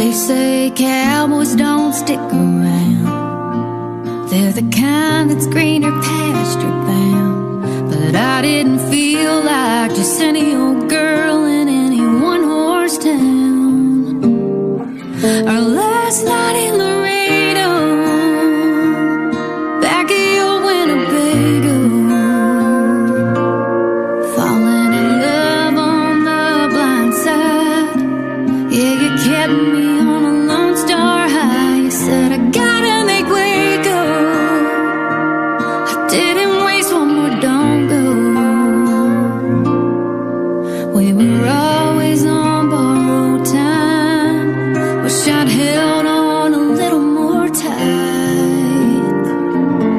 They say cowboys don't stick around. They're the kind that's greener pasture bound. But I didn't feel like just any old girl in any one-horse town. Our last night in Laredo, back at your Winnebago, falling in love on the blind side. Yeah, you kept me on a Lone Star high. You said I gotta make Waco. I didn't waste one more, don't go. We were always on borrowed time. Wish I'd held on a little more tight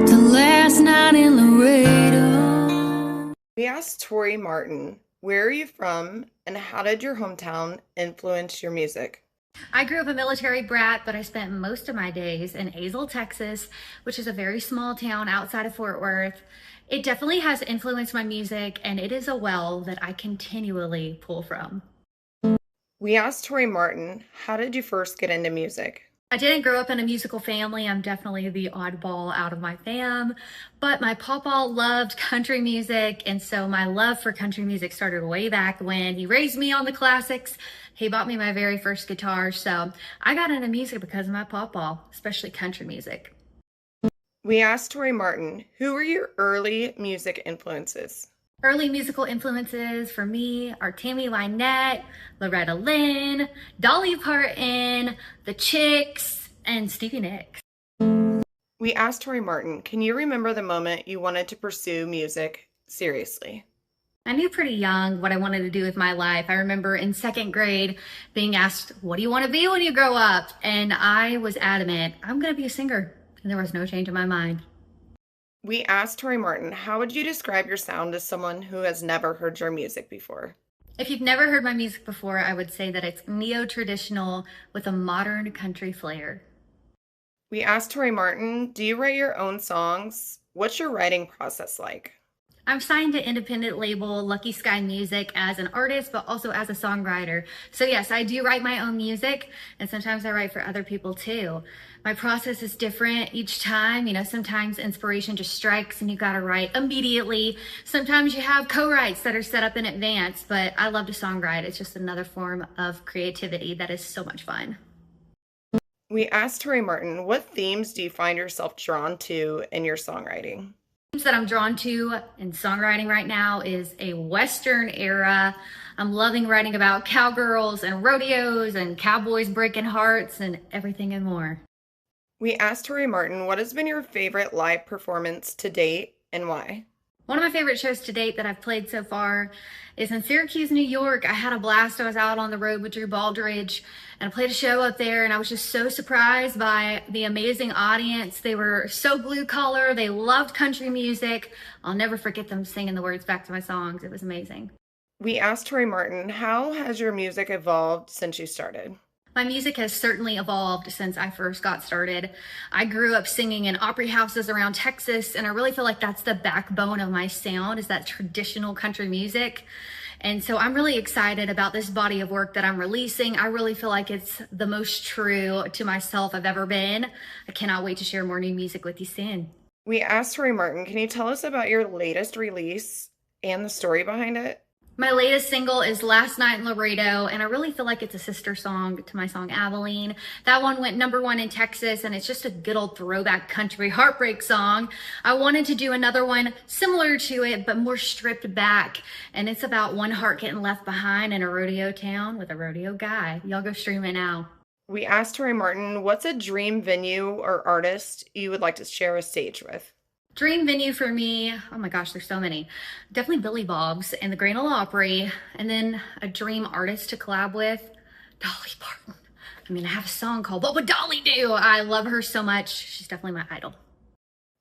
to last night in Laredo. We asked Tori Martin, where are you from and how did your hometown influence your music? I grew up a military brat, but I spent most of my days in Azle, Texas, which is a very small town outside of Fort Worth. It definitely has influenced my music, and it is a well that I continually pull from. We asked Tori Martin, how did you first get into music? I didn't grow up in a musical family. I'm definitely the oddball out of my fam, but my Paw-Paw loved country music, and so my love for country music started way back when he raised me on the classics. He bought me my very first guitar, so I got into music because of my Paw-Paw, especially country music. We asked Tori Martin, who were your early music influences? Early musical influences for me are Tammy, Wynette, Loretta Lynn, Dolly Parton, The Chicks, and Stevie Nicks. We asked Tori Martin, can you remember the moment you wanted to pursue music seriously? I knew pretty young what I wanted to do with my life. I remember in second grade being asked, what do you want to be when you grow up? And I was adamant, I'm going to be a singer. And there was no change in my mind. We asked Tori Martin, how would you describe your sound to someone who has never heard your music before? If you've never heard my music before, I would say that it's neo-traditional with a modern country flair. We asked Tori Martin, do you write your own songs? What's your writing process like? I'm signed to independent label LuckySky Music as an artist, but also as a songwriter. So yes, I do write my own music, and sometimes I write for other people too. My process is different each time. You know, sometimes inspiration just strikes and you gotta write immediately. Sometimes you have co-writes that are set up in advance, but I love to songwrite. It's just another form of creativity that is so much fun. We asked Tori Martin, what themes do you find yourself drawn to in your songwriting? That I'm drawn to in songwriting right now is a Western era. I'm loving writing about cowgirls and rodeos and cowboys breaking hearts and everything and more. We asked Tori Martin, what has been your favorite live performance to date and why? One of my favorite shows to date that I've played so far is in Syracuse, New York. I had a blast. I was out on the road with Drew Baldridge and I played a show up there, and I was just so surprised by the amazing audience. They were so blue collar. They loved country music. I'll never forget them singing the words back to my songs. It was amazing. We asked Tori Martin, how has your music evolved since you started? My music has certainly evolved since I first got started. I grew up singing in Opry houses around Texas, and I really feel like that's the backbone of my sound, is that traditional country music. And so I'm really excited about this body of work that I'm releasing. I really feel like it's the most true to myself I've ever been. I cannot wait to share more new music with you soon. We asked Tori Martin, can you tell us about your latest release and the story behind it? My latest single is Last Night in Laredo, and I really feel like it's a sister song to my song Abilene. That one went #1 in Texas, and it's just a good old throwback country heartbreak song. I wanted to do another one similar to it, but more stripped back, and it's about one heart getting left behind in a rodeo town with a rodeo guy. Y'all go stream it now. We asked Tori Martin, what's a dream venue or artist you would like to share a stage with? Dream venue for me, oh my gosh, there's so many. Definitely Billy Bob's and the Grand Ole Opry. And then a dream artist to collab with, Dolly Parton. I mean, I have a song called What Would Dolly Do? I love her so much. She's definitely my idol.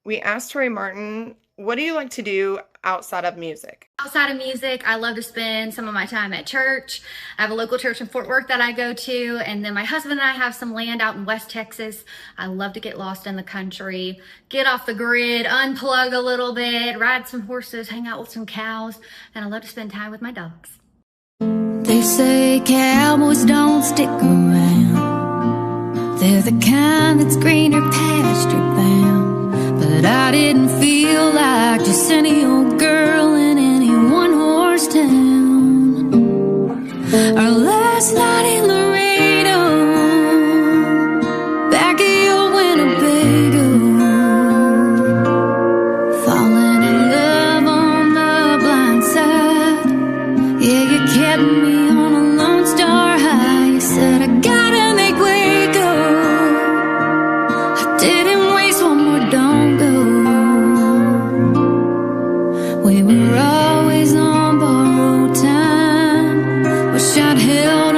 We asked Tori Martin, what do you like to do outside of music? Outside of music, I love to spend some of my time at church. I have a local church in Fort Worth that I go to, and then my husband and I have some land out in West Texas. I love to get lost in the country, get off the grid, unplug a little bit, ride some horses, hang out with some cows, and I love to spend time with my dogs. They say cowboys don't stick around. You're the kind that's greener pasture bound, but I didn't feel like just any old girl in any one-horse town. Our last night in Laredo, back at your Winnebago, falling in love on the blind side. Yeah, you kept me on a Lone Star high. You said I gotta make Waco. I didn't waste one more, don't go. We were always on borrowed time. Wish I'd held